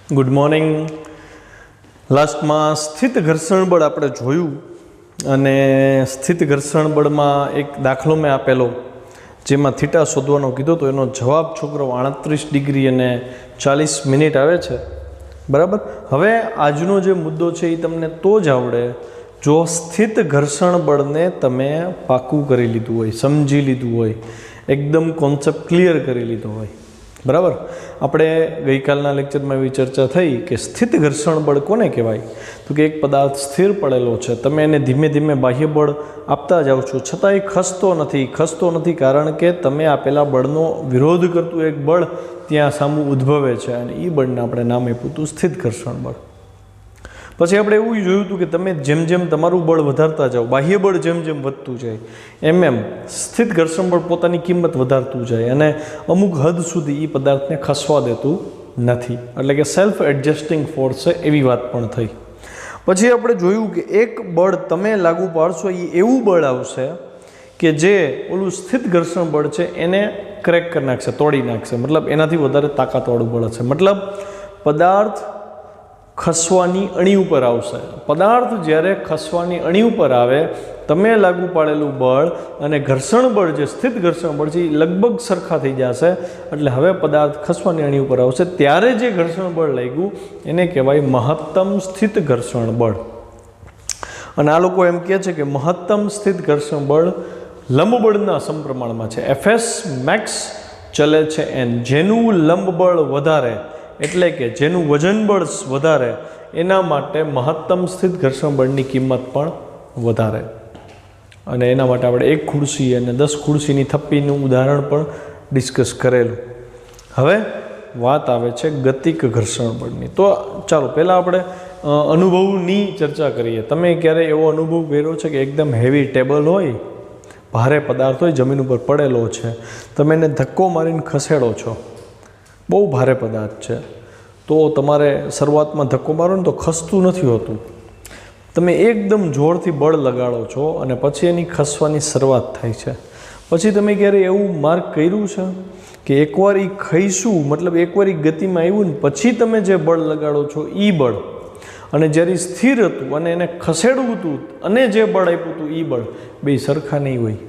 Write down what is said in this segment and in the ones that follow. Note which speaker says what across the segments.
Speaker 1: Good morning. લાસ્ટમાં સ્થિત ઘર્ષણ બળ આપણે જોયું અને સ્થિત ઘર્ષણ બળમાં એક દાખલો મેં આપેલો જેમાં થીટા શોધવાનો કીધો તો એનો જવાબ છોકરો 38 ડિગ્રી અને 40 મિનિટ આવે છે. બરાબર. હવે આજનો જે મુદ્દો છે એ તમને તો જ આવડે જો સ્થિત ઘર્ષણ બળને તમે પાકું કરી લીધું હોય, સમજી લીધું હોય, એકદમ કોન્સેપ્ટ ક્લિયર કરી લીધો હોય. બરાબર. આપણે ગઈકાલના લેક્ચરમાં એવી ચર્ચા થઈ કે સ્થિત ઘર્ષણ બળ કોને કહેવાય? તો કે એક પદાર્થ સ્થિર પડેલો છે, તમે એને ધીમે ધીમે બાહ્ય બળ આપતા જાઓ છો છતાં એ ખસતો નથી કારણ કે તમે આપેલા બળનો વિરોધ કરતું એક બળ ત્યાં સામું ઉદ્ભવે છે અને એ બળને આપણે નામ આપ્યું હતું સ્થિત ઘર્ષણ બળ. પછી આપણે એવું જોયું હતું કે તમે જેમ જેમ તમારું બળ વધારતા જાઓ, બાહ્ય બળ જેમ જેમ વધતું જાય એમ સ્થિત ઘર્ષણ બળ પોતાની કિંમત વધારતું જાય અને અમુક હદ સુધી એ પદાર્થને ખસવા દેતું નથી. એટલે કે સેલ્ફ એડજસ્ટિંગ ફોર્સ છે એવી વાત પણ થઈ. પછી આપણે જોયું કે એક બળ તમે લાગુ પાડશો એ એવું બળ આવશે કે જે ઓલું સ્થિત ઘર્ષણ બળ છે એને ક્રેક કરી નાખશે, તોડી નાખશે. મતલબ એનાથી વધારે તાકાતવાળું બળ છે. મતલબ પદાર્થ ખસવાની અણી ઉપર આવશે. પદાર્થ જ્યારે ખસવાની અણી ઉપર આવે તમે લાગુ પાડેલું બળ અને ઘર્ષણ બળ જે સ્થિત ઘર્ષણ બળ છે એ લગભગ સરખા થઈ જશે. એટલે હવે પદાર્થ ખસવાની અણી ઉપર આવશે ત્યારે જે ઘર્ષણ બળ લાગ્યું એને કહેવાય મહત્તમ સ્થિત ઘર્ષણ બળ. અને આ લોકો એમ કહે છે કે મહત્તમ સ્થિત ઘર્ષણ બળ લંબ બળના સમપ્રમાણમાં છે. Fs મેક્સ ચલે છે n. જેનું લંબ બળ વધારે એટલે કે જેનું વજન બળ વધારે એના માટે મહત્તમ સ્થિત ઘર્ષણ બળની કિંમત પણ વધારે. અને એના માટે આપણે 1 ખુરશી અને 10 ખુરશીની થપ્પીનું ઉદાહરણ પણ ડિસ્કસ કરેલું. હવે વાત આવે છે ગતિક ઘર્ષણ બળની. તો ચાલો પહેલાં આપણે અનુભવની ચર્ચા કરીએ. તમે ક્યારે એવો અનુભવ કર્યો છે કે એકદમ હેવી ટેબલ હોય, ભારે પદાર્થ હોય, જમીન ઉપર પડેલો છે, તમે એને ધક્કો મારીને ખસેડો છો, બહુ ભારે પદાર્થ છે, તો તમારે શરૂઆતમાં ધક્કો મારો ને તો ખસતું નથી હોતું. તમે એકદમ જોરથી બળ લગાડો છો અને પછી એની ખસવાની શરૂઆત થાય છે. પછી તમે ક્યારે એવું માર્ક કર્યું છે કે એકવાર એ ખઈશું, મતલબ એકવાર એ ગતિમાં આવ્યું ને પછી તમે જે બળ લગાડો છો એ બળ અને જ્યારે સ્થિર હતું અને એને ખસેડવું હતું અને જે બળ આપ્યું હતું એ બળ બે સરખા નહીં હોય.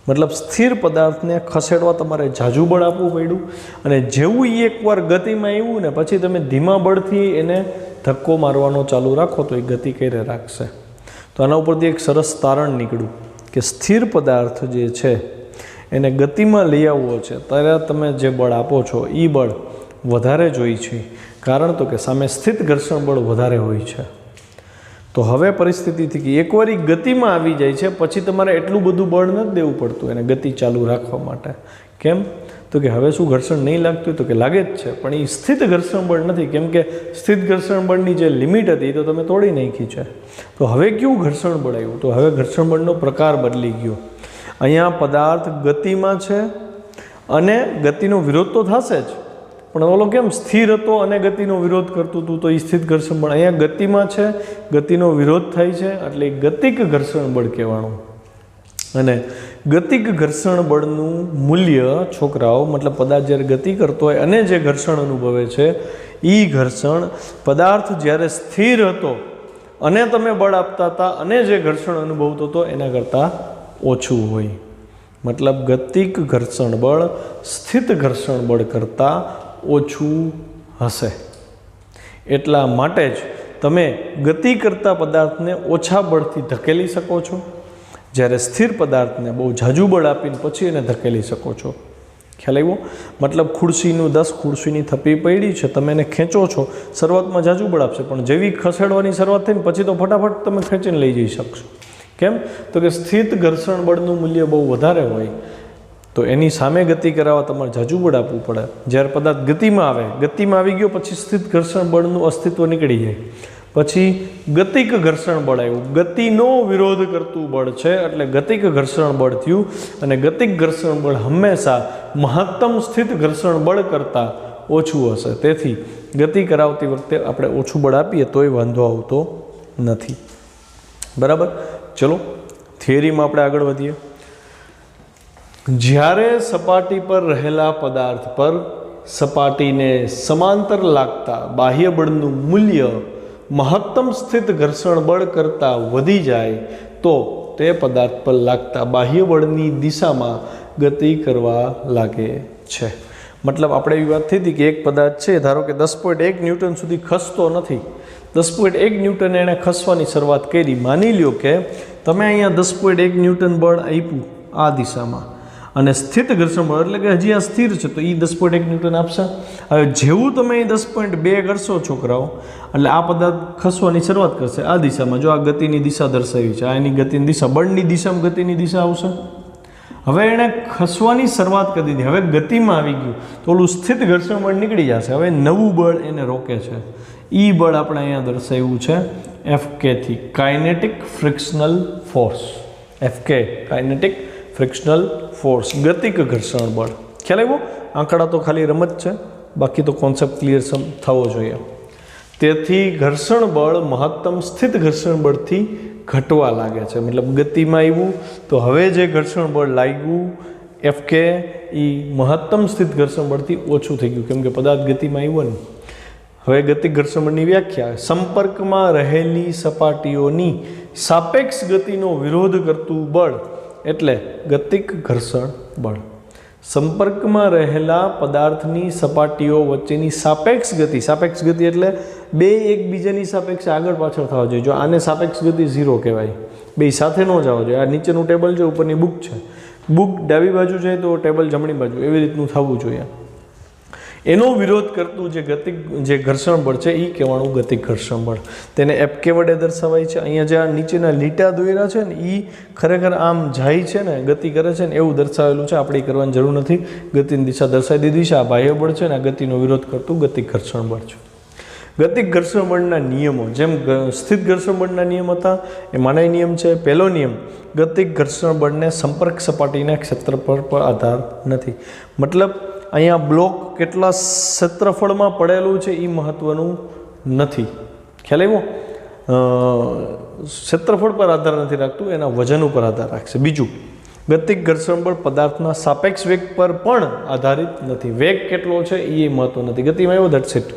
Speaker 1: મતલબ સ્થિર પદાર્થને ખસેડવા તમારે ઝાઝું બળ આપવું પડ્યું અને જેવું એ એકવાર ગતિમાં આવ્યું ને પછી તમે ધીમા બળથી એને ધક્કો મારવાનો ચાલુ રાખો તો એ ગતિ કરે રાખશે. તો આના ઉપરથી એક સરસ તારણ નીકળ્યું કે સ્થિર પદાર્થ જે છે એને ગતિમાં લઈ આવવો છે ત્યારે તમે જે બળ આપો છો એ બળ વધારે જોઈએ છે. કારણ તો કે સામે સ્થિત ઘર્ષણ બળ વધારે હોય છે. તો હવે પરિસ્થિતિથી કે એકવાર એ ગતિમાં આવી જાય છે પછી તમારે એટલું બધું બળ નથી દેવું પડતું એને ગતિ ચાલુ રાખવા માટે. કેમ? તો કે હવે શું ઘર્ષણ નહીં લાગતું? તો કે લાગે જ છે, પણ એ સ્થિત ઘર્ષણ બળ નથી. કેમ કે સ્થિત ઘર્ષણ બળની જે લિમિટ હતી તો તમે તોડી નાખી છે. તો હવે કેવું ઘર્ષણ બળ આવ્યું? તો હવે ઘર્ષણ બળનો પ્રકાર બદલી ગયો. અહીંયા પદાર્થ ગતિમાં છે અને ગતિનો વિરોધ તો થશે જ, પણ ઓલો કેમ સ્થિર હતો અને ગતિનો વિરોધ કરતું હતું તો એ સ્થિત ઘર્ષણ બળ. અહીંયા ગતિમાં છે, ગતિનો વિરોધ થાય છે એટલે ગતિક ઘર્ષણ બળ કહેવાનું. અને ગતિક ઘર્ષણ બળનું મૂલ્ય છોકરાઓ, મતલબ પદાર્થ જ્યારે ગતિ કરતો હોય અને જે ઘર્ષણ અનુભવે છે એ ઘર્ષણ પદાર્થ જ્યારે સ્થિર હતો અને તમે બળ આપતા હતા અને જે ઘર્ષણ અનુભવતો હતો એના કરતાં ઓછું હોય. મતલબ ગતિક ઘર્ષણ બળ સ્થિત ઘર્ષણ બળ કરતાં ઓછું હશે. એટલા માટે જ તમે ગતિ કરતા પદાર્થને ઓછા બળથી ધકેલી શકો છો, જ્યારે સ્થિર પદાર્થને બહુ ઝાઝું બળ આપીને પછી એને ધકેલી શકો છો. ખ્યાલ આવ્યો? મતલબ ખુરશીનું 10 ખુરશીની થપ્પી પડી છે, તમે એને ખેંચો છો, શરૂઆતમાં ઝાઝું બળ આપશે પણ જેવી ખસેડવાની શરૂઆત થઈને પછી તો ફટાફટ તમે ખેંચીને લઈ જઈ શકશો. કેમ? તો કે સ્થિત ઘર્ષણ બળનું મૂલ્ય બહુ વધારે હોય તો એની સામે ગતિ કરાવવા તમારે ઝાઝું બળ આપવું પડે. જ્યારે પદાર્થ ગતિમાં આવે, ગતિમાં આવી ગયો પછી સ્થિત ઘર્ષણ બળનું અસ્તિત્વ નીકળી જાય. પછી ગતિક ઘર્ષણ બળ આવ્યું, ગતિનો વિરોધ કરતું બળ છે એટલે ગતિક ઘર્ષણ બળ થયું. અને ગતિક ઘર્ષણ બળ હંમેશા મહત્તમ સ્થિત ઘર્ષણ બળ કરતાં ઓછું હશે. તેથી ગતિ કરાવતી વખતે આપણે ઓછું બળ આપીએ તોય વાંધો આવતો નથી. બરાબર. ચલો થિયરીમાં આપણે આગળ વધીએ. જ્યારે સપાટી પર રહેલા પદાર્થ પર સપાટીને સમાંતર લાગતા બાહ્ય બળનું મૂલ્ય મહત્તમ સ્થિત ઘર્ષણ બળ કરતાં વધી જાય તો તે પદાર્થ પર લાગતા બાહ્ય બળની દિશામાં ગતિ કરવા લાગે છે. મતલબ આપણે એવી વાત થઈ હતી કે એક પદાર્થ છે, ધારો કે 10.1 ન્યૂટન સુધી ખસતો નથી, 10.1 ન્યૂટને એણે ખસવાની શરૂઆત કરી. માની લ્યો કે તમે અહીંયા 10.1 ન્યૂટન બળ આપ્યું આ દિશામાં અને સ્થિત ઘર્ષણ બળ એટલે કે હજી આ સ્થિર છે તો એ 10.1 ન્યૂટન આપશે. હવે જેવું તમે અહીં 10.2 કરશો છોકરાઓ એટલે આ પદાર્થ ખસવાની શરૂઆત કરશે આ દિશામાં. જો આ ગતિની દિશા દર્શાવી છે, આ એની ગતિની દિશા, બળની દિશામાં ગતિની દિશા આવશે. હવે એણે ખસવાની શરૂઆત કરી દીધી, હવે ગતિમાં આવી ગયું તો ઓલું સ્થિત ઘર્ષણ બળ નીકળી જશે. હવે નવું બળ એને રોકે છે. ઈ બળ આપણે અહીંયા દર્શાવ્યું છે FK થી, kinetic frictional force. FK kinetic frictional force, ગતિક ઘર્ષણ બળ. ખ્યાલ આવ્યો? આંકડા તો ખાલી રમત છે, બાકી તો કોન્સેપ્ટ ક્લિયર થવો જોઈએ. તેથી ઘર્ષણ બળ મહત્તમ સ્થિત ઘર્ષણ બળથી ઘટવા લાગે છે. મતલબ ગતિમાં આવ્યું તો હવે જે ઘર્ષણ બળ લાગ્યું FK એ મહત્તમ સ્થિત ઘર્ષણ બળથી ઓછું થઈ ગયું, કેમ કે પદાર્થ ગતિમાં આવ્યો ને. હવે ગતિક ઘર્ષણ બળની વ્યાખ્યા: સંપર્કમાં રહેલી સપાટીઓની સાપેક્ષ ગતિનો વિરોધ કરતું બળ એટલે ગતિક ઘર્ષણ બળ. સંપર્કમાં રહેલા પદાર્થની સપાટીઓ વચ્ચેની સાપેક્ષ ગતિ એટલે બે એકબીજાની સાપેક્ષે આગળ પાછળ થવા જોઈએ. જો આને સાપેક્ષ ગતિ 0 કહેવાય, બે સાથે ન જવા જોઈએ. આ નીચેનું ટેબલ છે, ઉપરની બુક છે, બુક ડાબી બાજુ જાય તો ટેબલ જમણી બાજુ, એવી રીતનું થવું જોઈએ. એનો વિરોધ કરતું જે ઘર્ષણ બળ છે એ કહેવાનું ગતિક ઘર્ષણ બળ. તેને FK વડે દર્શાવાય છે. અહીંયા જે આ નીચેના લીટા દોર્યા છે ને એ ખરેખર આમ જાય છે ને ગતિ કરે છે ને એવું દર્શાવેલું છે. આપણે કરવાની જરૂર નથી, ગતિની દિશા દર્શાવી દીધી છે. આ બાહ્ય બળ છે ને આ ગતિનો વિરોધ કરતું ગતિક ઘર્ષણ બળ છે. ગતિક ઘર્ષણ બળના નિયમો: જેમ સ્થિત ઘર્ષણ બળના નિયમ હતા એમાંના નિયમ છે. પહેલો નિયમ: ગતિક ઘર્ષણ બળને સંપર્ક સપાટીના ક્ષેત્રફળ પર આધાર નથી. મતલબ અહીંયા બ્લોક કેટલા ક્ષેત્રફળમાં પડેલું છે એ મહત્વનું નથી. ખ્યાલ આવ્યો? ક્ષેત્રફળ પર આધાર નથી રાખતું, એના વજન ઉપર આધાર રાખશે. બીજું, ગતિક ઘર્ષણ બળ પદાર્થના સાપેક્ષ વેગ પર પણ આધારિત નથી. વેગ કેટલો છે એ મહત્વ નથી, ગતિમાં એવો ધટ્સ ઇટ.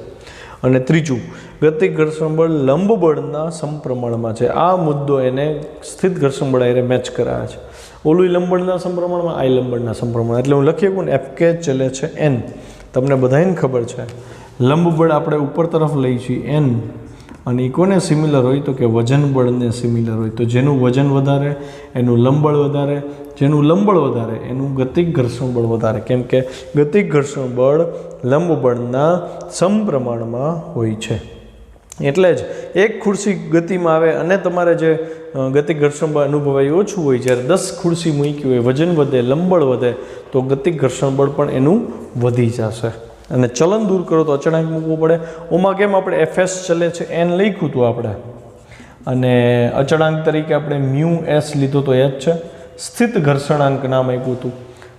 Speaker 1: અને ત્રીજું, ગતિક ઘર્ષણ બળ લંબ બળના સમપ્રમાણમાં છે. આ મુદ્દો એને સ્થિત ઘર્ષણ બળ આરે મેચ કરાવે છે. ઓલું લંબબળના સમપ્રમાણમાં, આ લંબબળના સમપ્રમાણ. એટલે હું લખી શકું ને FK ચલે છે N. તમને બધાને ખબર છે લંબ બળ આપણે ઉપર તરફ લઈ છીએ N, અને એ કોને સિમિલર હોય તો કે વજન બળને સિમિલર હોય. તો જેનું વજન વધારે એનું લંબબળ વધારે, જેનું લંબબળ વધારે એનું ગતિક ઘર્ષણ બળ વધારે, કેમ કે ગતિક ઘર્ષણ બળ લંબ બળના સમપ્રમાણમાં હોય છે. એટલે જ એક ખુરશી ગતિમાં આવે અને તમારે જે ગતિક ઘર્ષણ બળ અનુભવાય ઓછું હોય, જ્યારે 10 ખુરશી મૂકી હોય, વજન વધે, લંબબળ વધે તો ગતિક ઘર્ષણ બળ પણ એનું વધી જશે. અને ચલન દૂર કરો તો અચળાંક મૂકવો પડે. ઓમાં કેમ આપણે FS ચલે છે N લખ્યું હતું આપણે, અને અચળાંક તરીકે આપણે μS લીધો તો એ જ છે. સ્થિત ઘર્ષણાંક નામ આપ્યું હતું.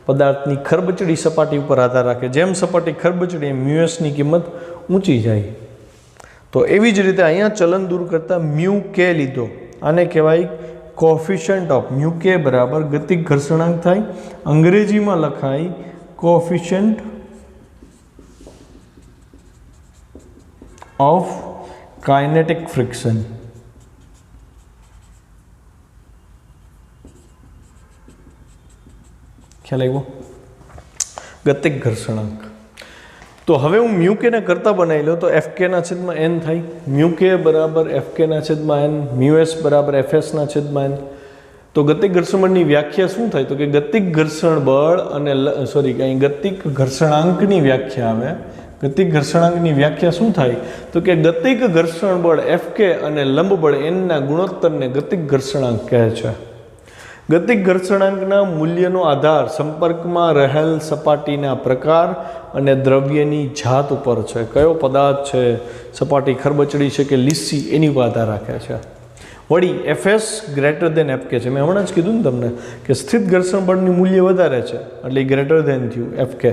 Speaker 1: પદાર્થની ખરબચડી સપાટી ઉપર આધાર રાખે. જેમ સપાટી ખરબચડી એમ μSની કિંમત ઊંચી જાય. તો એવી જ રીતે અહીંયા ચલન દૂર કરતાં μK લીધો. આને કહેવાય કોફિશિયન્ટ ઓફ. μK બરાબર ગતિક ઘર્ષણાંક થાય. અંગ્રેજીમાં લખાય કોફિશિયન્ટ ઓફ કાઇનેટિક ફ્રિક્શન. ખ્યાલ આવ્યો? ગતિક ઘર્ષણાંક. તો હવે હું μK ને કરતા બનાવી લઉં તો FK/N થાય. μK બરાબર FK/N, μS બરાબર FS/N. તો ગતિક ઘર્ષણ બળની વ્યાખ્યા શું થાય તો કે ગતિક ઘર્ષણ બળ અને અહીં ગતિક ઘર્ષણાંકની વ્યાખ્યા આવે. ગતિક ઘર્ષણાંકની વ્યાખ્યા શું થાય તો કે ગતિક ઘર્ષણ બળ FK અને લંબ બળ N ના ગુણોત્તરને ગતિક ઘર્ષણાંક કહે છે. ગતિક ઘર્ષણાંકના મૂલ્યનો આધાર સંપર્કમાં રહેલ સપાટીના પ્રકાર અને દ્રવ્યની જાત ઉપર છે. કયો પદાર્થ છે, સપાટી ખરબચડી છે કે લીસી, એની ઉપર આધાર રાખે છે. વળી FS ગ્રેટર દેન FK છે. મેં હમણાં જ કીધું ને તમને કે સ્થિત ઘર્ષણ બળનું મૂલ્ય વધારે છે એટલે ગ્રેટર દેન થયું FK.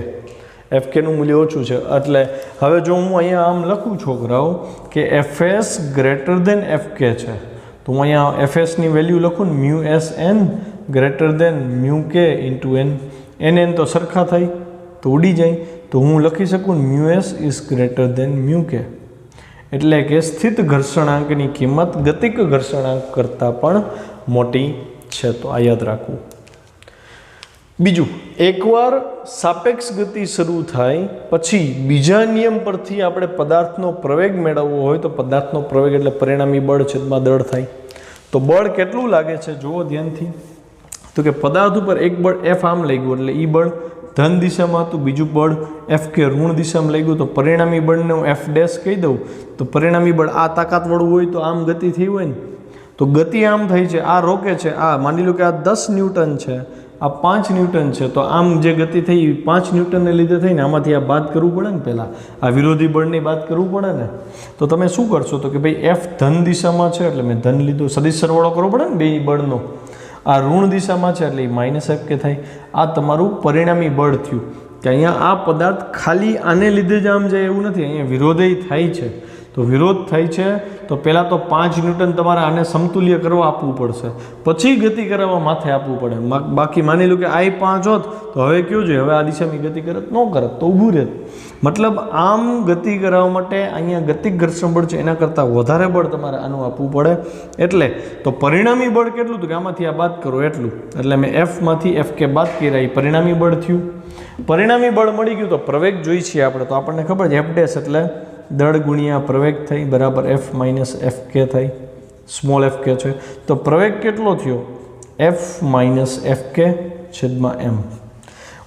Speaker 1: FKનું મૂલ્ય ઓછું છે. એટલે હવે જો હું અહીંયા આમ લખું છોકરાઓ કે FS ગ્રેટર દેન FK છે તો હું અહીંયા FSની વેલ્યુ લખું ને μSN greater than μK into N. NN તો સરખા થાય તો ઉડી જાય. તો હું લખી શકું mu s is greater than mu કે, એટલે કે સ્થિત ઘર્ષણાંકની કિંમત ગતિક ઘર્ષણાંક કરતાં પણ મોટી છે. તો આ યાદ રાખવું. બીજું, એકવાર સાપેક્ષ ગતિ શરૂ થાય પછી બીજા નિયમ પરથી આપણે પદાર્થનો પ્રવેગ મેળવવો હોય તો પદાર્થનો પ્રવેગ એટલે પરિણામી બળ છેદમાં દળ થાય. તો બળ કેટલું લાગે છે જુઓ ધ્યાનથી. તો કે પદાર્થ ઉપર એક બળ એફ આમ લઈ ગયું એટલે ઈ બળ ધન દિશામાં હતું, બીજું બળ એફ કે ઋણ દિશામાં લઈ ગયું તો પરિણામી બળને હું એફ ડેશ કહી દઉં. તો પરિણામી બળ આ તાકાતવાળું હોય તો આમ ગતિ થઈ હોય ને, તો ગતિ આમ થઈ છે, આ રોકે છે, આ માની લો કે આ 10 ન્યૂટન છે, આ 5 ન્યૂટન છે, તો આમ જે ગતિ થઈ 5 ન્યૂટનને લીધે થઈને આમાંથી આ બાદ કરવું પડે ને, પહેલાં આ વિરોધી બળની બાદ કરવું પડે ને. તો તમે શું કરશો તો કે ભાઈ એફ ધન દિશામાં છે એટલે મેં ધન લીધું, સદિશ સરવાળો કરવો પડે ને બે બળનો. આ ઋણ દિશામાં છે એટલે માઇનસ એફ કે થાય. આ તમારું પરિણામી બળ થયું કે અહીંયા આ પદાર્થ ખાલી આને લીધે જ આમ જાય એવું નથી, અહીંયા વિરોધી થાય છે. તો વિરોધ થાય છે તો પહેલાં તો 5 ન્યૂટન તમારે આને સમતુલ્ય કરવા આપવું પડશે, પછી ગતિ કરાવવા માથે આપવું પડે. બાકી માની લો કે આ 5 હોત તો હવે કયું જોઈએ, હવે આ દિશામાં ગતિ કરત ન કરત તો ઊભું રહેત. મતલબ આમ ગતિ કરાવવા માટે અહીંયા ગતિક ઘર્ષણ બળ છે એના કરતાં વધારે બળ તમારે આનું આપવું પડે. એટલે તો પરિણામી બળ કેટલું હતું કે આમાંથી આ બાદ કરો એટલું, એટલે મેં એફમાંથી એફ કે બાદ કર્યા, એ પરિણામી બળ થયું. પરિણામી બળ મળી ગયું તો પ્રવેગ જોઈ છીએ આપણે, તો આપણને ખબર છે એફ ડેશ એટલે દળ ગુણ્યા પ્રવેગ થઈ બરાબર એફ માઇનસ એફ કે થાય, સ્મોલ એફ કે છે. તો પ્રવેગ કેટલો થયો એફ માઇનસ એફ કે છેદમાં એમ.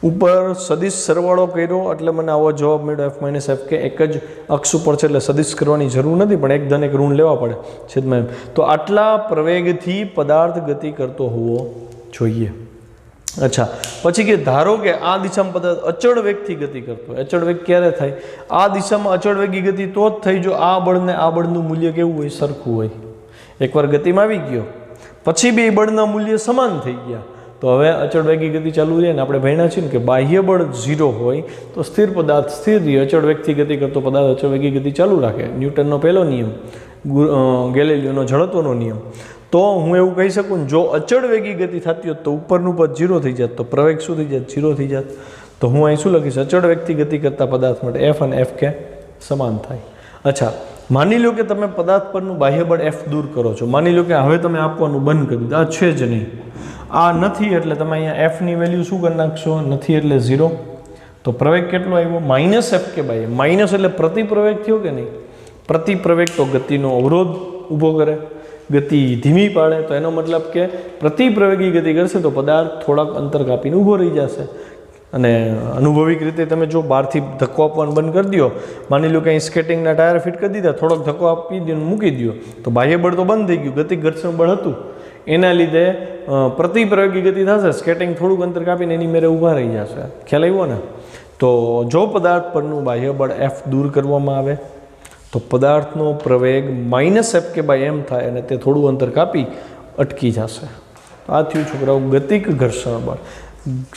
Speaker 1: ઉપર સદિશ સરવાળો કર્યો એટલે મને આવો જવાબ મળ્યો એફ માઇનસ એફ કે. એક જ અક્ષ ઉપર છે એટલે સદિશ કરવાની જરૂર નથી, પણ એક ધન એક ઋણ લેવા પડે છેદમાં એમ. તો આટલા પ્રવેગથી પદાર્થ ગતિ કરતો હોવો જોઈએ. અચ્છા, પછી કે ધારો કે આ દિશામાં પદાર્થ અચળ વેગથી ગતિ કરતો હોય. અચળ વેગ ક્યારે થાય? આ દિશામાં અચળ વેગી ગતિ તો જ થઈ જો આ બળને આ બળનું મૂલ્ય કેવું હોય, સરખું હોય. એકવાર ગતિમાં આવી ગયો પછી બે બળના મૂલ્ય સમાન થઈ ગયા તો હવે અચળ વેગી ગતિ ચાલુ રહે ને. આપણે ભણ્યા છીએ ને કે બાહ્ય બળ 0 હોય તો સ્થિર પદાર્થ સ્થિર રહે, અચળ વેગથી ગતિ કરતો પદાર્થ અચળ વેગી ગતિ ચાલુ રાખે. ન્યૂટનનો પહેલો નિયમ, ગેલિલિયોનો જડત્વનો નિયમ. તો હું એવું કહી શકું ને જો અચળ વેગી ગતિ થતી હોત તો ઉપરનું પદ 0 થઈ જાત, તો પ્રવેગ શું થઈ જાત, 0 થઈ જાત. તો હું અહીં શું લખીશ, અચળ વેગથી ગતિ કરતા પદાર્થ માટે એફ અને એફ કે સમાન થાય. અચ્છા, માની લો કે તમે પદાર્થ પરનું બાહ્ય બળ એફ દૂર કરો છો. માની લો કે હવે તમે આપવાનું બંધ કરી દીધું, આ છે જ નહીં, આ નથી, એટલે તમે અહીંયા એફની વેલ્યુ શું કરી નાખશો, નથી એટલે 0. તો પ્રવેગ કેટલો આવ્યો માઇનસ એફ કે બાય. માઇનસ એટલે પ્રતિપ્રવેગ થયો કે નહીં? પ્રતિપ્રવેગ તો ગતિનો અવરોધ ઊભો કરે, ગતિ ધીમી પાડે. તો એનો મતલબ કે પ્રતિપ્રવેગી ગતિ કરશે તો પદાર્થ થોડાક અંતર કાપીને ઊભો રહી જશે. અને અનુભવિક રીતે તમે જો બહારથી ધક્કો આપવાનું બંધ કરી દો, માની લો કે અહીં સ્કેટિંગના ટાયર ફિટ કરી દીધા, થોડોક ધક્કો આપી દો મૂકી દો તો બાહ્ય બળ તો બંધ થઈ ગયું, ગતિક ઘર્ષણ બળ હતું એના લીધે પ્રતિપ્રવેગી ગતિ થશે, સ્કેટિંગ થોડુંક અંતર કાપીને એની મેરે ઊભા રહી જશે. ખ્યાલ આવ્યો ને? તો જો પદાર્થ પરનું બાહ્ય બળ એફ દૂર કરવામાં આવે તો પદાર્થનો પ્રવેગ માઇનસ એફ કે બાય એમ થાય અને તે થોડું અંતર કાપી અટકી જશે. આ થયું છોકરાઓ ગતિક ઘર્ષણ બળ.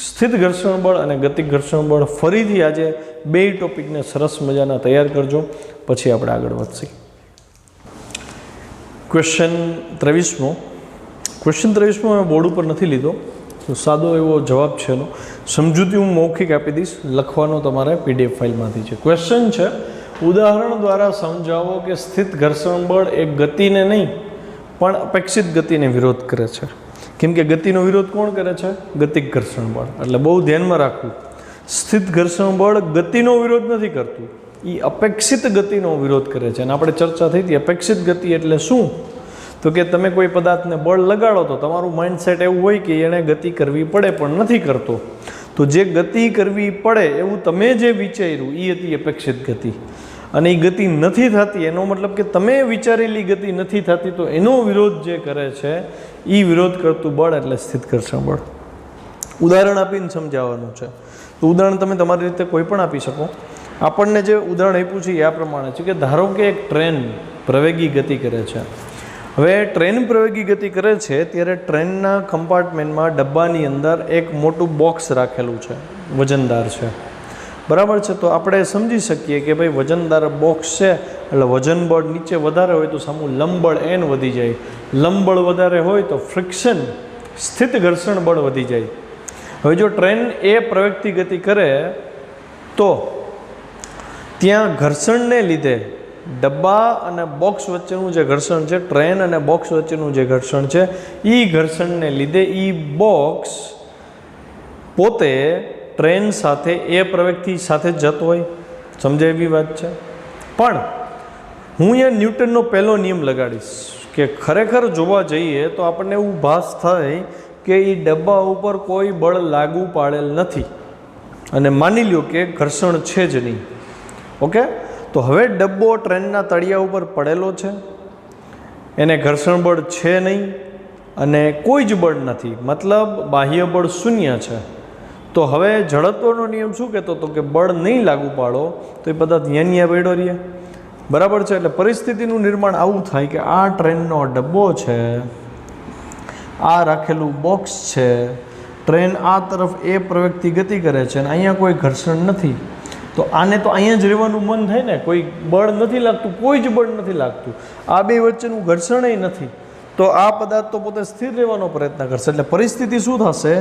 Speaker 1: સ્થિત ઘર્ષણ બળ અને ગતિક ઘર્ષણ બળ ફરીથી આજે બે ટોપિકને સરસ મજાના તૈયાર કરજો, પછી આપણે આગળ વધશું. ક્વેશ્ચન 23મો. ક્વેશ્ચન 23મો મેં બોર્ડ ઉપર નથી લીધો, તો સાદો એવો જવાબ છે એનો. સમજૂતી હું મૌખિક આપી દઈશ, લખવાનો તમારે પીડીએફ ફાઇલમાંથી છે. ક્વેશ્ચન છે, ઉદાહરણ દ્વારા સમજાવો કે સ્થિત ઘર્ષણ બળ એ ગતિને નહીં પણ અપેક્ષિત ગતિને વિરોધ કરે છે. કેમ કે ગતિનો વિરોધ કોણ કરે છે? ગતિક ઘર્ષણ બળ. એટલે બહુ ધ્યાનમાં રાખવું, સ્થિત ઘર્ષણ બળ ગતિનો વિરોધ નથી કરતું, એ અપેક્ષિત ગતિનો વિરોધ કરે છે. અને આપણે ચર્ચા થઈ હતી અપેક્ષિત ગતિ એટલે શું, તો કે તમે કોઈ પદાર્થને બળ લગાડો તો તમારું માઇન્ડસેટ એવું હોય કે એણે ગતિ કરવી પડે પણ નથી કરતો. તો જે ગતિ કરવી પડે એવું તમે જે વિચાર્યું એ હતી અપેક્ષિત ગતિ, અને એ ગતિ નથી થતી એનો મતલબ કે તમે વિચારેલી ગતિ નથી થતી, તો એનો વિરોધ જે કરે છે એ વિરોધ કરતું બળ એટલે સ્થિત ઘર્ષણ બળ. ઉદાહરણ આપીને સમજાવવાનું છે. તો ઉદાહરણ તમે તમારી રીતે કોઈ પણ આપી શકો. આપણને જે ઉદાહરણ આપ્યું છે એ આ પ્રમાણે છે કે ધારો કે એક ટ્રેન પ્રવેગી ગતિ કરે છે. હવે ટ્રેન પ્રવેગી ગતિ કરે છે ત્યારે ટ્રેનના કમ્પાર્ટમેન્ટમાં ડબ્બાની અંદર એક મોટું બોક્સ રાખેલું છે, વજનદાર છે, બરાબર છે. તો આપણે સમજી શકીએ કે ભાઈ વજનદાર બોક્સ છે એટલે વજન બળ નીચે વધારે હોય તો સામું લંબબળ એન વધી જાય, લંબબળ વધારે હોય તો ફ્રિક્શન સ્થિત ઘર્ષણ બળ વધી જાય. હવે જો ટ્રેન એ પ્રવેગથી ગતિ કરે તો ત્યાં ઘર્ષણને લીધે ડબ્બા અને બોક્સ વચ્ચેનું જે ઘર્ષણ છે, ટ્રેન અને બોક્સ વચ્ચેનું જે ઘર્ષણ છે, એ ઘર્ષણને લીધે એ બોક્સ પોતે ટ્રેન સાથે એ પ્રવેગથી સાથે જ જતો હોય. સમજાય એવી વાત છે. પણ હું અહીંયા ન્યૂટનનો પહેલો નિયમ લગાડીશ કે ખરેખર જોવા જઈએ તો આપણને એવું ભાસ થાય કે એ ડબ્બા ઉપર કોઈ બળ લાગુ પાડેલ નથી અને માની લ્યો કે ઘર્ષણ છે જ નહીં. ઓકે, તો હવે ડબ્બો ટ્રેનના તળિયા ઉપર પડેલો છે, એને ઘર્ષણ બળ છે નહીં અને કોઈ જ બળ નથી, મતલબ બાહ્ય બળ શૂન્ય છે. તો હવે જડત્વનો નિયમ શું કહેતો હતો કે બળ નહીં લાગુ પાડો તો એ પદાર્થ અહીંયા પડ્યો રહે. બરાબર છે. એટલે પરિસ્થિતિનું નિર્માણ આવું થાય કે આ ટ્રેનનો ડબ્બો છે, આ રાખેલું બોક્સ છે, ટ્રેન આ તરફ એ પ્રવેગથી ગતિ કરે છે અને અહીંયા કોઈ ઘર્ષણ નથી. તો આને તો અહીંયા જ રહેવાનું મન થાય ને, કોઈ બળ નથી લાગતું, કોઈ જ બળ નથી લાગતું, આ બે વચ્ચેનું ઘર્ષણ નથી, તો આ પદાર્થ તો પોતે સ્થિર રહેવાનો પ્રયત્ન કરશે. એટલે પરિસ્થિતિ શું થશે?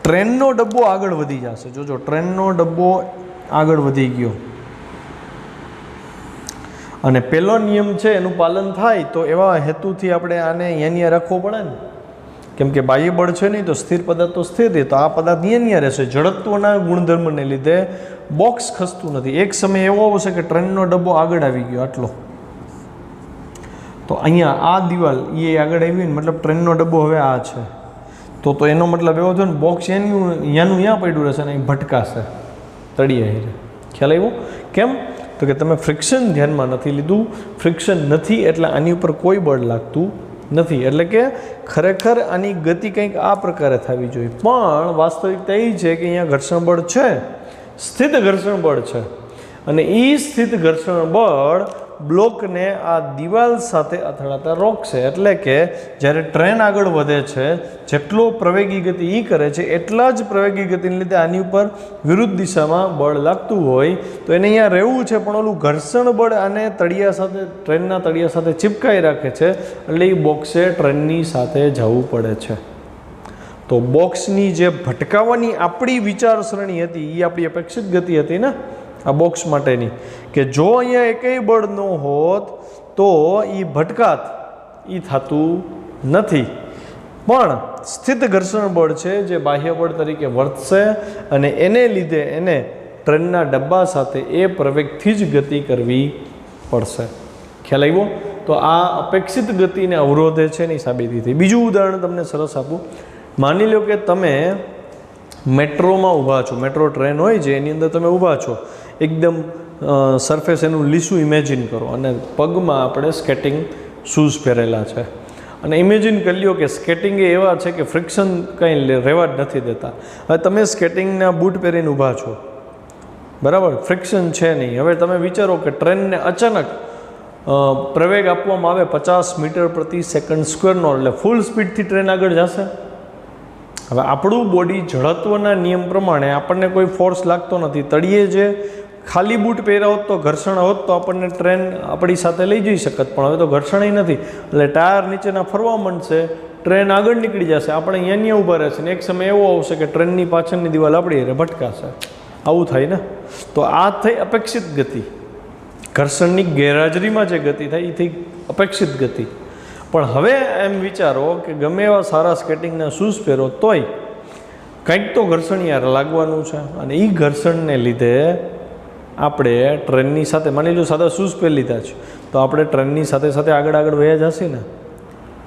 Speaker 1: ટ્રેનનો ડબ્બો આગળ વધી જશે. જોજો, ટ્રેનનો ડબ્બો આગળ વધી ગયો અને પહેલો નિયમ છે એનું પાલન થાય તો એવા હેતુથી આપણે આને અહીંયા રાખવો પડે ને, કેમ કે બાહ્ય બળ છે નહીં તો સ્થિર પદાર્થ તો સ્થિર રહે, તો આ પદાર્થ અહીંયા રહેશે. જડત્વના ગુણધર્મને લીધે બોક્સ ખસતું નથી. એક સમય એવો આવશે કે ટ્રેનનો ડબ્બો આગળ આવી ગયો આટલો, તો અહીંયા આ દિવાલ એ આગળ આવી ને, મતલબ ટ્રેનનો ડબ્બો હવે આ છે, તો એનો મતલબ એવો થયો ને બોક્સ અહીંયાનું અહીંયા પડ્યું રહેશે અને અહીં ભટકાશે તળિયે. ખ્યાલ આવ્યો? કેમ? તો કે તમે ફ્રિક્શન ધ્યાનમાં નથી લીધું. ફ્રિક્શન નથી એટલે આની ઉપર કોઈ બળ લાગતું નથી, એટલે કે ખરેખર આની ગતિ કંઈક આ પ્રકારે થવી જોઈએ. પણ વાસ્તવિકતા એ છે કે અહીંયા ઘર્ષણ બળ છે, સ્થિત ઘર્ષણ બળ છે, અને એ સ્થિત ઘર્ષણ બળ બ્લોકને આ દિવાલ સાથે અથડાતા રોકશે. એટલે કે જ્યારે ટ્રેન આગળ વધે છે, જેટલો પ્રવેગી ગતિ એ કરે છે એટલા જ પ્રવેગી ગતિને લીધે આની ઉપર વિરુદ્ધ દિશામાં બળ લાગતું હોય તો એને અહીંયા રહેવું છે, પણ ઓલું ઘર્ષણ બળ આને તળિયા સાથે, ટ્રેનના તળિયા સાથે ચીપકાઈ રાખે છે, એટલે એ બોક્સે ટ્રેનની સાથે જવું પડે છે. તો બોક્સની જે ભટકાવાની આપણી વિચારસરણી હતી એ આપણી અપેક્ષિત ગતિ હતી ને આ બોક્સ માટેની, કે જો અહીંયા એકેય બળ ન હોત તો એ ભટકાત એ થતું નથી. પણ સ્થિત ઘર્ષણ બળ છે જે બાહ્ય બળ તરીકે વર્તશે અને એને લીધે એને ટ્રેનના ડબ્બા સાથે એ પ્રવેગથી જ ગતિ કરવી પડશે. ખ્યાલ આવ્યો? તો આ અપેક્ષિત ગતિને અવરોધે છે એની સાબિતી થઈ. બીજું ઉદાહરણ તમને સરસ આપું. માની લો કે તમે મેટ્રોમાં ઊભા છો, મેટ્રો ટ્રેન હોય છે એની અંદર તમે ઊભા છો, એકદમ સરફેસ એનું લીસું ઇમેજિન કરો અને પગમાં આપણે સ્કેટિંગ શૂઝ પહેરેલા છે અને ઇમેજિન કરી લ્યો કે સ્કેટિંગ એ એવા છે કે ફ્રિક્શન કંઈ રહેવા જ નથી દેતા. હવે તમે સ્કેટિંગના બૂટ પહેરીને ઊભા છો, બરાબર, ફ્રિક્શન છે નહીં. હવે તમે વિચારો કે ટ્રેનને અચાનક પ્રવેગ આપવામાં આવે 50 મીટર પ્રતિ સેકન્ડ સ્ક્વેરનો, એટલે ફૂલ સ્પીડથી ટ્રેન આગળ જશે. હવે આપણું બોડી જડત્વના નિયમ પ્રમાણે આપણને કોઈ ફોર્સ લાગતો નથી. તળિયે જે ખાલી બૂટ પહેર્યા હોત તો ઘર્ષણ હોત તો આપણને ટ્રેન આપણી સાથે લઈ જઈ શકત, પણ હવે તો ઘર્ષણ નથી, એટલે ટાયર નીચેના ફરવા માંડશે, ટ્રેન આગળ નીકળી જશે, આપણે અહીંયા ઊભા રહેશે ને એક સમય એવો આવશે કે ટ્રેનની પાછળની દિવાલ આપણી હારે ભટકાશે. આવું થાય ને. તો આ થઈ અપેક્ષિત ગતિ. ઘર્ષણની ગેરહાજરીમાં જે ગતિ થાય એ થઈ અપેક્ષિત ગતિ. પણ હવે એમ વિચારો કે ગમે એવા સારા સ્કેટિંગના શૂઝ પહેરો તોય કંઈક તો ઘર્ષણ યાર લાગવાનું છે, અને એ ઘર્ષણને લીધે આપણે ટ્રેનની સાથે, માની લો સાદા શૂઝ પહેરી લીધા છે તો આપણે ટ્રેનની સાથે સાથે આગળ વયા જશે ને.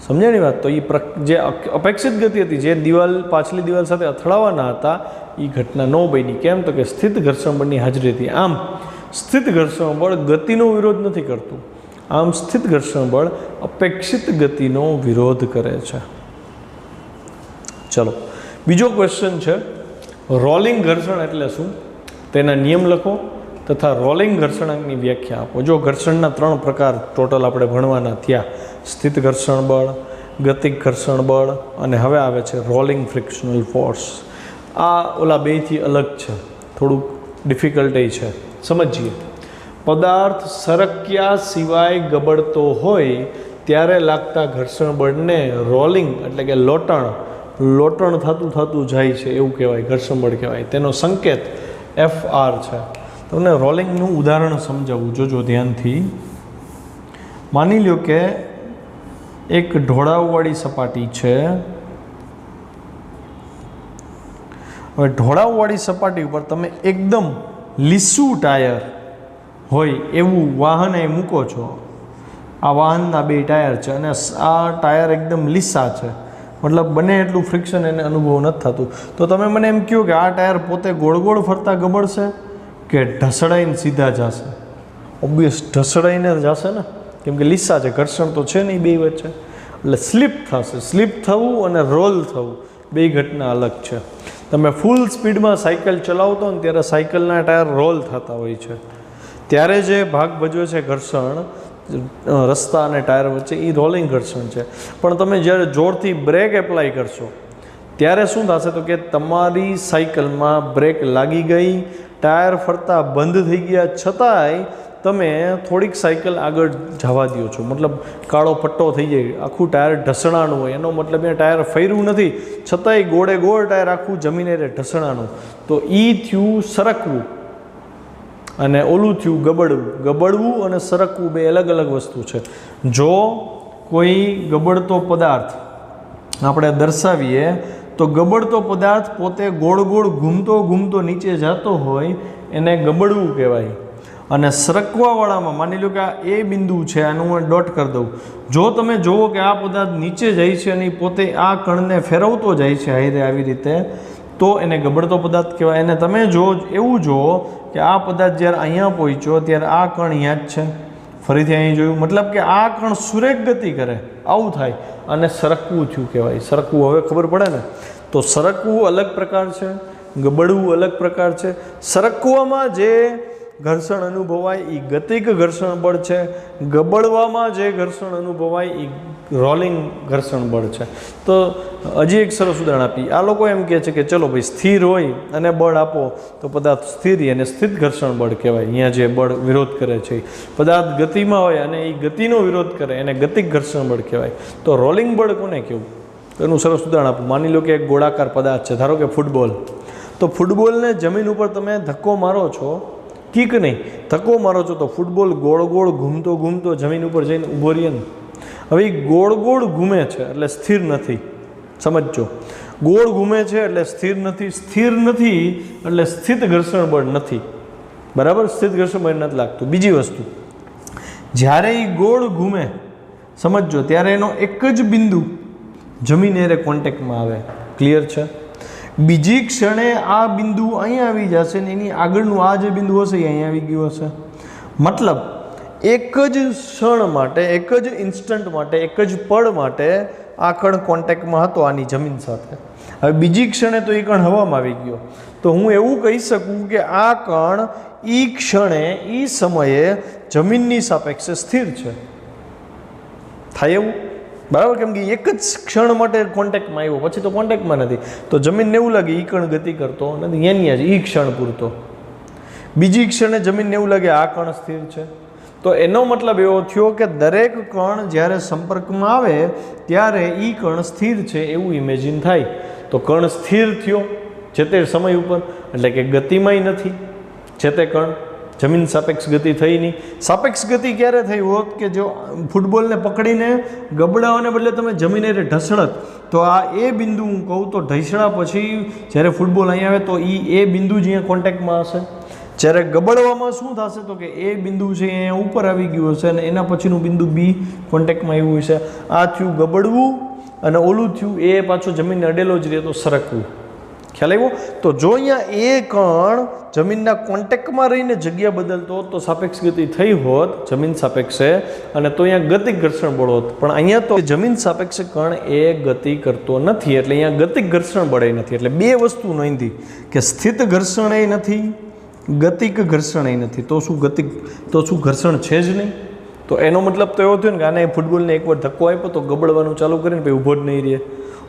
Speaker 1: સમજાણી વાત? તો એ જે અપેક્ષિત ગતિ હતી, જે દિવાલ પાછલી દિવાલ સાથે અથડાવાના હતા, એ ઘટના ન બની. કેમ? તો કે સ્થિત ઘર્ષણ બળની હાજરી હતી. આમ સ્થિત ઘર્ષણ બળ ગતિનો વિરોધ નથી કરતું, આમ સ્થિત ઘર્ષણ બળ અપેક્ષિત ગતિનો વિરોધ કરે છે. ચલો, બીજો ક્વેશ્ચન છે, રોલિંગ ઘર્ષણ એટલે શું? તેના નિયમ લખો તથા રોલિંગ ઘર્ષણાંકની વ્યાખ્યા આપો. જો ઘર્ષણના 3 પ્રકાર ટોટલ આપણે ભણવાના થયા: સ્થિત ઘર્ષણ બળ, ગતિક ઘર્ષણ બળ અને હવે આવે છે રોલિંગ ફ્રિક્શનલ ફોર્સ. આ ઓલા બેથી અલગ છે, થોડુંક ડિફિકલ્ટ છે. સમજીએ. પદાર્થ સરક્યા સિવાય ગબડતો હોય ત્યારે લાગતા ઘર્ષણ બળને રોલિંગ એટલે કે લોટણ થતું જાય છે એવું કહેવાય, ઘર્ષણ બળ કહેવાય. તેનો સંકેત FR છે. તમને રોલિંગનું ઉદાહરણ સમજાવું, જોજો ધ્યાનથી. માની લો કે એક ઢોળાવવાળી સપાટી છે. હવે ઢોળાવવાળી સપાટી ઉપર તમે એકદમ લીસું ટાયર હોય એવું વાહન એ મૂકો છો. આ વાહનના 2 ટાયર છે અને આ ટાયર એકદમ લીસા છે, મતલબ બને એટલું ફ્રિક્શન એને અનુભવ નથી થતું. તો તમે મને એમ કહો કે આ ટાયર પોતે ગોળ ગોળ ફરતા ગબડશે કે ઢસડાઈને સીધા જશે? ઓબ્વિયસ ઢસડાઈને જશે ને, કેમ કે લીસા છે, ઘર્ષણ તો છે નહીં બે વચ્ચે. એટલે સ્લીપ થશે. સ્લીપ થવું અને રોલ થવું બે ઘટના અલગ છે. તમે ફૂલ સ્પીડમાં સાયકલ ચલાવતો ને ત્યારે સાયકલના ટાયર રોલ થતા હોય છે, ત્યારે જે ભાગ ભજવે છે ઘર્ષણ રસ્તા અને ટાયર વચ્ચે, એ રોલિંગ ઘર્ષણ છે. પણ તમે જ્યારે જોરથી બ્રેક એપ્લાય કરશો ત્યારે શું થશે? તો કે તમારી સાયકલમાં બ્રેક લાગી ગઈ, ટાયર ફરતા બંધ થઈ ગયા, છતાંય તમે થોડીક સાયકલ આગળ જવા દો છો. મતલબ કાળો પટ્ટો થઈ જાય, આખું ટાયર ઢસણાનું હોય, એનો મતલબ એ ટાયર ફર્યું નથી, છતાંય ગોળે ગોળ ટાયર આખું જમીને ઢસણાનું. તો એ થયું સરકવું અને ઓલું થયું ગબડવું. ગબડવું અને સરકવું બે અલગ અલગ વસ્તુ છે. જો કોઈ ગબડતો પદાર્થ આપણે દર્શાવીએ તો ગબડતો પદાર્થ પોતે ગોળ ગોળ ઘૂમતો નીચે જતો હોય એને ગબડવું કહેવાય. અને સરકવાવાળામાં માની લો કે આ એ બિંદુ છે, આનું હું ડોટ કરી દઉં. જો તમે જુઓ કે આ પદાર્થ નીચે જાય છે અને પોતે આ કણને ફેરવતો જાય છે હાઈરે આવી રીતે, તો એને ગબડતો પદાર્થ કહેવાય. અને તમે જો એવું જુઓ કે આ પદાર્થ જ્યારે અહીંયા પહોંચ્યો ત્યારે આ કણ અહીંયા જ છે, ફરીથી અહીં જોયું, મતલબ કે આ કણ સુરેખ ગતિ કરે, આવું થાય અને સરકવું થયું કહેવાય. સરકવું હવે ખબર પડે ને? તો સરકવું અલગ પ્રકાર છે, ગબડવું અલગ પ્રકાર છે. સરકવામાં જે ઘર્ષણ અનુભવાય એ ગતિક ઘર્ષણ બળ છે, ગબડવામાં જે ઘર્ષણ અનુભવાય એ રોલિંગ ઘર્ષણ બળ છે. તો હજી એક સરસ ઉદાહરણ આપી. આ લોકો એમ કહે છે કે ચલો ભાઈ સ્થિર હોય અને બળ આપો તો પદાર્થ સ્થિર અને સ્થિત ઘર્ષણ બળ કહેવાય. અહીંયા જે બળ વિરોધ કરે છે, પદાર્થ ગતિમાં હોય અને એ ગતિનો વિરોધ કરે એને ગતિક ઘર્ષણ બળ કહેવાય. તો રોલિંગ બળ કોને કહેવું? એનું સરસ ઉદાહરણ આપું. માની લો કે એક ગોળાકાર પદાર્થ છે, ધારો કે ફૂટબોલ. તો ફૂટબોલને જમીન ઉપર તમે ધક્કો મારો છો, કિક નહીં, ધક્કો મારો છો, તો ફૂટબોલ ગોળ ગોળ ઘૂમતો જમીન ઉપર જઈને ઊભો રહે ને. હવે એ ગોળ ગોળ ઘૂમે છે એટલે સ્થિર નથી, સમજો. ગોળ ઘૂમે છે એટલે સ્થિર નથી, સ્થિર નથી એટલે સ્થિત ઘર્ષણ બળ નથી. બરાબર? સ્થિત ઘર્ષણ બળ નથી લાગતું. બીજી વસ્તુ, જ્યારે એ ગોળ ઘૂમે, સમજો, ત્યારે એનો એક જ બિંદુ જમીન એરે કોન્ટેક્ટમાં આવે. ક્લિયર છે? બીજી ક્ષણે આ બિંદુ અહીંયા આવી જશે ને એની આગળનું આ જે બિંદુ હશે એ અહીંયા આવી ગયું હશે. મતલબ એક જ ક્ષણ માટે, એક જ ઇન્સ્ટન્ટ માટે, એક જ પળ માટે આ કણ કોન્ટેક્ટમાં હતો આની જમીન સાથે. હવે બીજી ક્ષણે તો એ કણ હવામાં આવી ગયો. તો હું એવું કહી શકું કે આ કણ એ ક્ષણે એ સમયે જમીનની સાપેક્ષે સ્થિર છે. થાય એવું? બરાબર? કેમ કે એક જ ક્ષણ માટે કોન્ટેક્ટમાં આવ્યો, પછી તો કોન્ટેક્ટમાં નથી. તો જમીનને એવું લાગે એ કણ ગતિ કરતો નથી, એની જ એ ક્ષણ પૂરતો. બીજી ક્ષણે જમીનને એવું લાગે આ કણ સ્થિર છે. તો એનો મતલબ એવો થયો કે દરેક કણ જ્યારે સંપર્કમાં આવે ત્યારે એ કણ સ્થિર છે એવું ઇમેજિન થાય. તો કણ સ્થિર થયો જે તે સમય ઉપર, એટલે કે ગતિમાંય નથી જે તે કણ, જમીન સાપેક્ષ ગતિ થઈ નહીં. સાપેક્ષ ગતિ ક્યારે થઈ હોત? કે જો ફૂટબોલને પકડીને ગબડાવાને બદલે તમે જમીને ઢસડત, તો આ એ બિંદુ હું કહું તો ઢસડા પછી જ્યારે ફૂટબોલ અહીંયા આવે તો એ બિંદુ જ અહીંયા કોન્ટેક્ટમાં હશે. જ્યારે ગબડવામાં શું થશે? તો કે એ બિંદુ છે અહીંયા ઉપર આવી ગયું હશે અને એના પછીનું બિંદુ બી કોન્ટેક્ટમાં આવ્યું હશે. આ થયું ગબડવું અને ઓલું થયું એ પાછો જમીનને અડેલો જ રહે તો સરકવું. ખ્યાલ આવ્યો? તો જો અહીંયા એ કણ જમીનના કોન્ટેક્ટમાં રહીને જગ્યા બદલતો હોત તો સાપેક્ષ ગતિ થઈ હોત જમીન સાપેક્ષે, અને તો અહીંયા ગતિક ઘર્ષણ બળ હોત. પણ અહીંયા તો જમીન સાપેક્ષે કણ એ ગતિ કરતો નથી, એટલે અહીંયા ગતિક ઘર્ષણ બળ નથી. એટલે બે વસ્તુ નોંધી કે સ્થિત ઘર્ષણ એ નથી, ગતિક ઘર્ષણ એ નથી. તો શું ગતિક, તો શું ઘર્ષણ છે જ નહીં? તો એનો મતલબ તો એવો થયો ને કે આને ફૂટબોલને એકવાર ધક્કો આપ્યો તો ગબડવાનું ચાલુ કરીને પછી ઊભો જ નહીં રહે,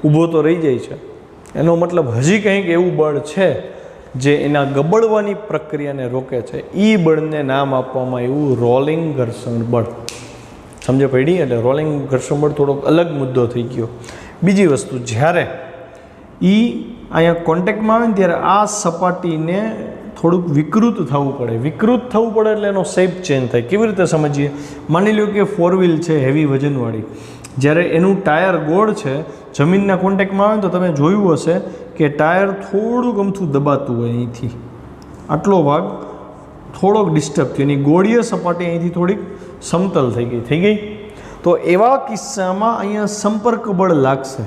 Speaker 1: ઊભો તો રહી જાય છે. એનો મતલબ હજી કંઈક એવું બળ છે જે એના ગબડવાની પ્રક્રિયાને રોકે છે. એ બળને નામ આપવામાં આવ્યું રોલિંગ ઘર્ષણ બળ. સમજે પડી? એટલે રોલિંગ ઘર્ષણ બળ થોડોક અલગ મુદ્દો થઈ ગયો. બીજી વસ્તુ, જ્યારે એ અહીંયા કોન્ટેક્ટમાં આવે ને ત્યારે આ સપાટીને થોડુંક વિકૃત થવું પડે. વિકૃત થવું પડે એટલે એનો શેપ ચેન્જ થાય. કેવી રીતે સમજીએ? માની લો કે 4 વ્હીલ છે હેવી વજનવાળી, જ્યારે એનું ટાયર ગોળ છે, જમીનના કોન્ટેક્ટમાં આવે તો તમે જોયું હશે કે ટાયર થોડુંક અમથું દબાતું હોય અહીંથી, આટલો ભાગ થોડોક ડિસ્ટર્બ થયો, એની ગોળીય સપાટી અહીંથી થોડીક સમતલ થઈ ગઈ. તો એવા કિસ્સામાં અહીંયા સંપર્ક બળ લાગશે.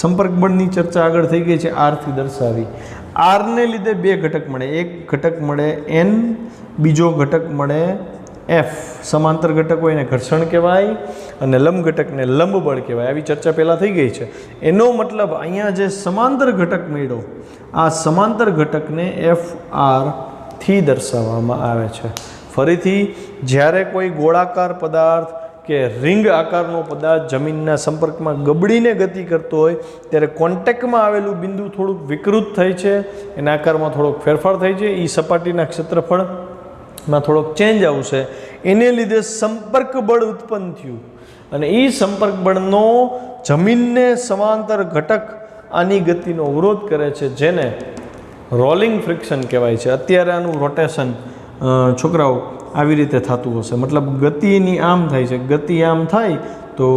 Speaker 1: સંપર્ક બળની ચર્ચા આગળ થઈ ગઈ છે, આરથી દર્શાવી. આરને લીધે 2 ઘટક મળે, એક ઘટક મળે એન, બીજો ઘટક મળે એફ. સમાંતર ઘટક હોય એને ઘર્ષણ કહેવાય અને લંબ ઘટકને લંબ બળ કહેવાય. આવી ચર્ચા પહેલાં થઈ ગઈ છે. એનો મતલબ અહીંયા જે સમાંતર ઘટક મળ્યો, આ સમાંતર ઘટકને એફ આરથી દર્શાવવામાં આવે છે. ફરીથી જ્યારે કોઈ ગોળાકાર પદાર્થ કે રિંગ આકારનો પદાર્થ જમીનના સંપર્કમાં ગબડીને ગતિ કરતો હોય ત્યારે કોન્ટેક્ટમાં આવેલું બિંદુ થોડુંક વિકૃત થાય છે, એના આકારમાં થોડોક ફેરફાર થાય છે, એ સપાટીના ક્ષેત્રફળમાં થોડોક ચેન્જ આવશે, એને લીધે સંપર્ક બળ ઉત્પન્ન થયું. અને એ સંપર્ક બળનો જમીનને સમાંતર ઘટક આની ગતિનો અવરોધ કરે છે, જેને રોલિંગ ફ્રિક્શન કહેવાય છે. અત્યારે આનું રોટેશન છોકરાઓ આવી રીતે થતું હશે, મતલબ ગતિની આમ થાય છે, ગતિ આમ થાય તો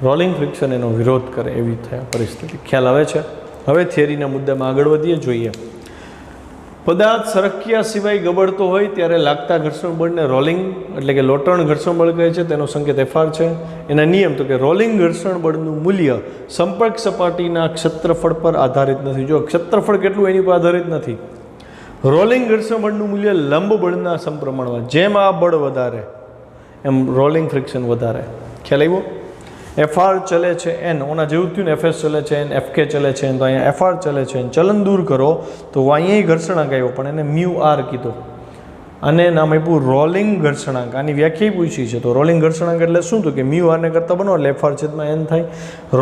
Speaker 1: રોલિંગ ફ્રિક્શન એનો વિરોધ કરે, એવી થાય પરિસ્થિતિ. ખ્યાલ આવે છે? હવે થિયરીના મુદ્દામાં આગળ વધીએ, જોઈએ. પદાર્થ સરક્યા સિવાય ગબડતો હોય ત્યારે લાગતા ઘર્ષણ બળને રોલિંગ એટલે કે લોટણ ઘર્ષણ બળ કહે છે. તેનો સંકેત એફઆર છે. એના નિયમ તો કે રોલિંગ ઘર્ષણ બળનું મૂલ્ય સંપર્ક સપાટીના ક્ષેત્રફળ પર આધારિત નથી. જો ક્ષેત્રફળ કેટલું એની પર આધારિત નથી. રોલિંગ ઘર્ષણ બળનું મૂલ્ય લંબ બળના સમપ્રમાણમાં, જેમ આ બળ વધારે એમ રોલિંગ ફ્રિક્શન વધારે. ખ્યાલ આવ્યો? એફઆર ચલે છે એન, ઓના જેવું થયું ને, એફએસ ચલે છે એન, એફકે ચલે છે એન, તો અહીંયા એફઆર ચલે છે એન. ચલન દૂર કરો તો અહીંયા ઘર્ષણાંક આવ્યો, પણ એને મ્યુ આર કીધો. અને નામ આપ્યું રોલિંગ ઘર્ષણાંક. આની વ્યાખ્યા પૂછી છે, તો રોલિંગ ઘર્ષણાંક એટલે શું? તો કે મ્યુ આરને કરતાં બનો એટલે એફઆર છેદમાં એન થાય.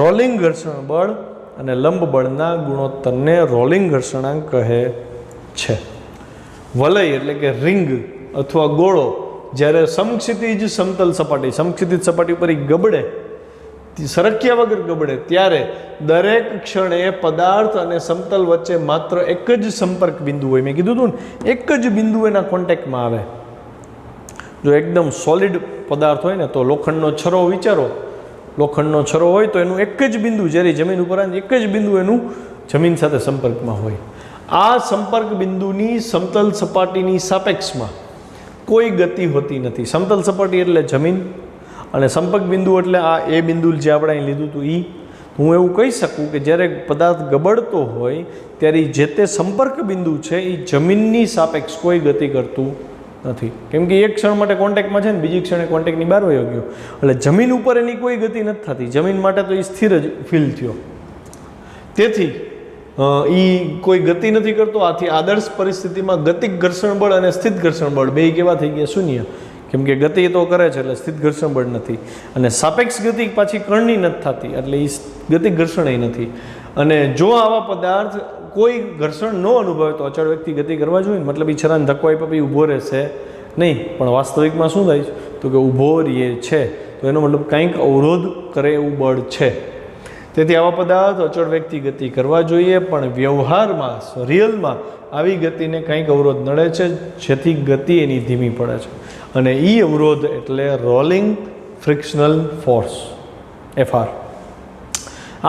Speaker 1: રોલિંગ ઘર્ષણ બળ અને લંબ બળના ગુણોત્તરને રોલિંગ ઘર્ષણાંક કહે છે. વલય એટલે કે રિંગ અથવા ગોળો જ્યારે સમક્ષિતિજ સમતલ સપાટી, સમક્ષિતિજ સપાટી ઉપર ગબડે, સરક્યા વગર ગબડે, ત્યારે દરેક ક્ષણે પદાર્થ અને સમતલ વચ્ચે માત્ર એક જ સંપર્ક બિંદુ હોય. મેં કીધું હતું ને, એક જ બિંદુ એના કોન્ટેક્ટમાં આવે. જો એકદમ સોલિડ પદાર્થ હોય ને, તો લોખંડનો છરો વિચારો, લોખંડનો છરો હોય તો એનું એક જ બિંદુ, જ્યારે જમીન ઉપર આવે એક જ બિંદુ એનું જમીન સાથે સંપર્કમાં હોય. આ સંપર્ક બિંદુની સમતલ સપાટીની સાપેક્ષમાં કોઈ ગતિ હોતી નથી. સમતલ સપાટી એટલે જમીન અને સંપર્ક બિંદુ એટલે આ એ બિંદુ જે આપણે અહીં લીધું હતું એ. હું એવું કહી શકું કે જ્યારે પદાર્થ ગબડતો હોય ત્યારે જે તે સંપર્ક બિંદુ છે એ જમીનની સાપેક્ષ કોઈ ગતિ કરતું નથી, કેમ કે એક ક્ષણ માટે કોન્ટેક્ટમાં છે ને બીજી ક્ષણે કોન્ટેક્ટની બહાર વયો ગયો, એટલે જમીન ઉપર એની કોઈ ગતિ નથી થતી. જમીન માટે તો એ સ્થિર જ ફીલ થયો, તેથી એ કોઈ ગતિ નથી કરતો. આથી આદર્શ પરિસ્થિતિમાં ગતિક ઘર્ષણ બળ અને સ્થિત ઘર્ષણ બળ બે કેવા થઈ ગયા? શૂન્ય. કેમ કે ગતિ તો કરે છે એટલે સ્થિત ઘર્ષણ બળ નથી, અને સાપેક્ષ ગતિ પાછી કણની નથી થતી એટલે એ ગતિક ઘર્ષણ નથી. અને જો આવા પદાર્થ કોઈ ઘર્ષણ ન અનુભવે તો અચળ વ્યક્તિ ગતિ કરવા જોઈએ, મતલબ એ છરાને ધક્કો આપ્યા પછી ઊભો રહેશે નહીં. પણ વાસ્તવિકમાં શું થાય તો કે ઊભો રહે છે, તો એનો મતલબ કંઈક અવરોધ કરે એવું બળ છે. તેથી આવા પદાર્થ અચળ વ્યક્તિ ગતિ કરવા જોઈએ, પણ વ્યવહારમાં રિયલમાં આવી ગતિને કંઈક અવરોધ નડે છે, જેથી ગતિ એની ધીમી પડે છે. અને એ અવરોધ એટલે રોલિંગ ફ્રિક્શનલ ફોર્સ, એફઆર.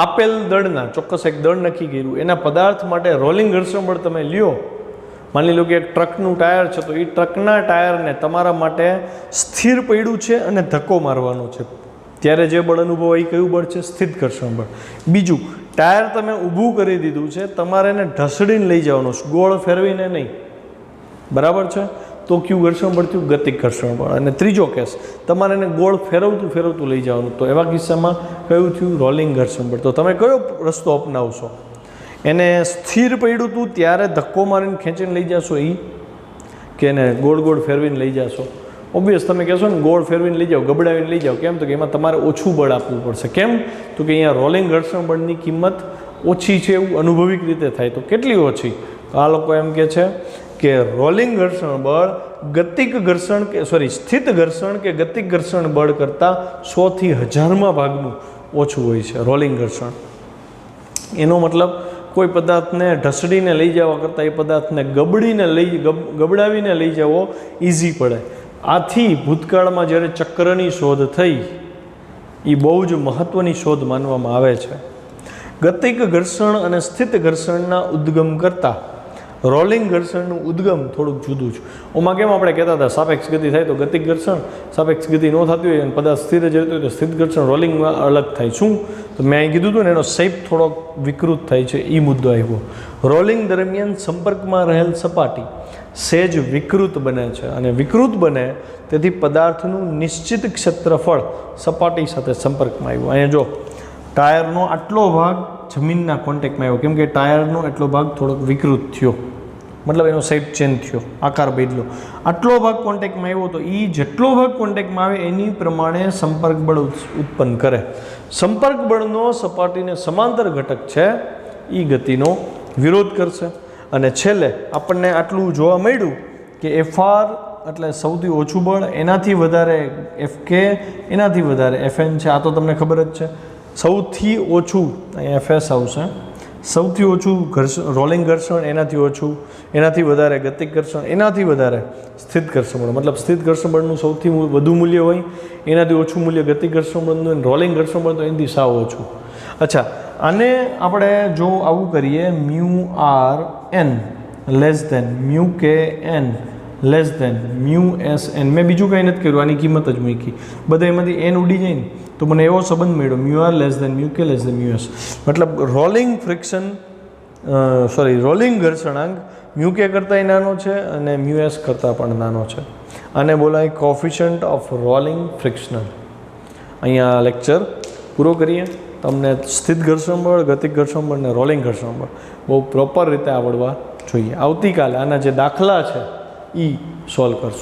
Speaker 1: આપેલ દળના, ચોક્કસ એક દળ નક્કી કર્યું, એના પદાર્થ માટે રોલિંગ ઘર્ષણ બળ તમે લ્યો. માની લો કે એક ટ્રકનું ટાયર છે, તો એ ટ્રકના ટાયરને તમારા માટે સ્થિર પડ્યું છે અને ધક્કો મારવાનો છે, ત્યારે જે બળ અનુભવ એ કયું બળ છે? સ્થિત ઘર્ષણ બળ. બીજું, ટાયર તમે ઊભું કરી દીધું છે, તમારે એને ઢસડીને લઈ જવાનું છે, ગોળ ફેરવીને નહીં, બરાબર છે? તો કયું ઘર્ષણ બળ થયું? ગતિક ઘર્ષણ બળ. અને ત્રીજો કેસ, તમારે એને ગોળ ફેરવતું લઈ જવાનું, તો એવા કિસ્સામાં કયું થયું? રોલિંગ ઘર્ષણ બળ. તો તમે કયો રસ્તો અપનાવશો? એને સ્થિર પડ્યું હતું ત્યારે ધક્કો મારીને ખેંચીને લઈ જશો એ, કે એને ગોળ ગોળ ફેરવીને લઈ જશો? ઓબ્વિયસ તમે કહેશો ને ગોળ ફેરવીને લઈ જાઓ, ગબડાવીને લઈ જાઓ. કેમ? તો કે એમાં તમારે ઓછું બળ આપવું પડશે. કેમ? તો કે અહીંયા રોલિંગ ઘર્ષણ બળની કિંમત ઓછી છે એવું અનુભવિક રીતે થાય. તો કેટલી ઓછી? આ લોકો એમ કહે છે કે રોલિંગ ઘર્ષણ બળ ગતિક ઘર્ષણ સ્થિત ઘર્ષણ કે ગતિક ઘર્ષણ બળ કરતાં 100 થી 1000માં ભાગનું ઓછું હોય છે રોલિંગ ઘર્ષણ. એનો મતલબ કોઈ પદાર્થને ઢસડીને લઈ જવા કરતાં એ પદાર્થને ગબડાવીને લઈ જવો ઇઝી પડે. આથી ભૂતકાળમાં જ્યારે ચક્રની શોધ થઈ એ બહુ જ મહત્ત્વની શોધ માનવામાં આવે છે. ગતિક ઘર્ષણ અને સ્થિત ઘર્ષણના ઉદ્ગમ કરતાં રોલિંગ ઘર્ષણનું ઉદ્ગમ થોડુંક જુદું છે. ઓમાં કેમ આપણે કહેતા હતા સાપેક્ષ ગતિ થાય તો ગતિક ઘર્ષણ, સાપેક્ષ ગતિ ન થતી હોય અને પદાર્થ સ્થિર જ રહેતો હોય તો સ્થિત ઘર્ષણ રોલિંગમાં અલગ થાય. શું તો મેં અહીં કીધું હતું ને, એનો શેપ થોડોક વિકૃત થાય છે, એ મુદ્દો આવ્યો. રોલિંગ દરમિયાન સંપર્કમાં રહેલ સપાટી સહેજ વિકૃત બને છે અને વિકૃત બને તેથી પદાર્થનું નિશ્ચિત ક્ષેત્રફળ સપાટી સાથે સંપર્કમાં આવ્યું. અહીંયા જો ટાયરનો આટલો ભાગ જમીનના કોન્ટેક્ટમાં આવ્યો, કેમ કે ટાયરનો એટલો ભાગ થોડોક વિકૃત થયો, મતલબ એનો શેપ ચેન્જ થયો, આકાર બદલ્યો. આટલો ભાગ કોન્ટેક્ટમાં આવ્યો તો એ જેટલો ભાગ કોન્ટેક્ટમાં આવે એની પ્રમાણે સંપર્ક બળ ઉત્પન્ન કરે. સંપર્ક બળનો સપાટીને સમાંતર ઘટક છે એ ગતિનો વિરોધ કરશે. અને છેલ્લે આપણને આટલું જોવા મળ્યું કે FR એટલે સૌથી ઓછું બળ, એનાથી વધારે FK, એનાથી વધારે FN છે. આ તો તમને ખબર જ છે. સૌથી ઓછું અહીંયા FS આવશે, સૌથી ઓછું રોલિંગ ઘર્ષણ, એનાથી ઓછું, એનાથી વધારે ગતિક ઘર્ષણ, એનાથી વધારે સ્થિત ઘર્ષણ બળ. મતલબ સ્થિત ઘર્ષણ બળનું સૌથી વધુ મૂલ્ય હોય, એનાથી ઓછું મૂલ્ય ગતિક ઘર્ષણ બળનું, અને રોલિંગ ઘર્ષણ બળ તો એનાથી સાવ ઓછું. અચ્છા, આને આપણે જો આવું કરીએ, μRn less than μKn less than μSn, મેં બીજું કંઈ નથી કર્યું, આની કિંમત જ મૂકી, બધા એમાંથી n ઉડી જાય ને તો મને એવો સંબંધ મળ્યો μR less than μK less than μS. મતલબ રોલિંગ ઘર્ષણાંક μK કરતાંય નાનો છે અને μS કરતાં પણ નાનો છે. આને બોલાય કોફિશિયન્ટ ઓફ રોલિંગ ફ્રિક્શનલ. અહીંયા લેક્ચર પૂરો કરીએ. તમને સ્થિત ઘર્ષણ બળ, ગતિક ઘર્ષણ બળ અને રોલિંગ ઘર્ષણ બળ બહુ પ્રોપર રીતે આવડવા જોઈએ. આવતીકાલે આના જે દાખલા છે એ સોલ્વ કરશું.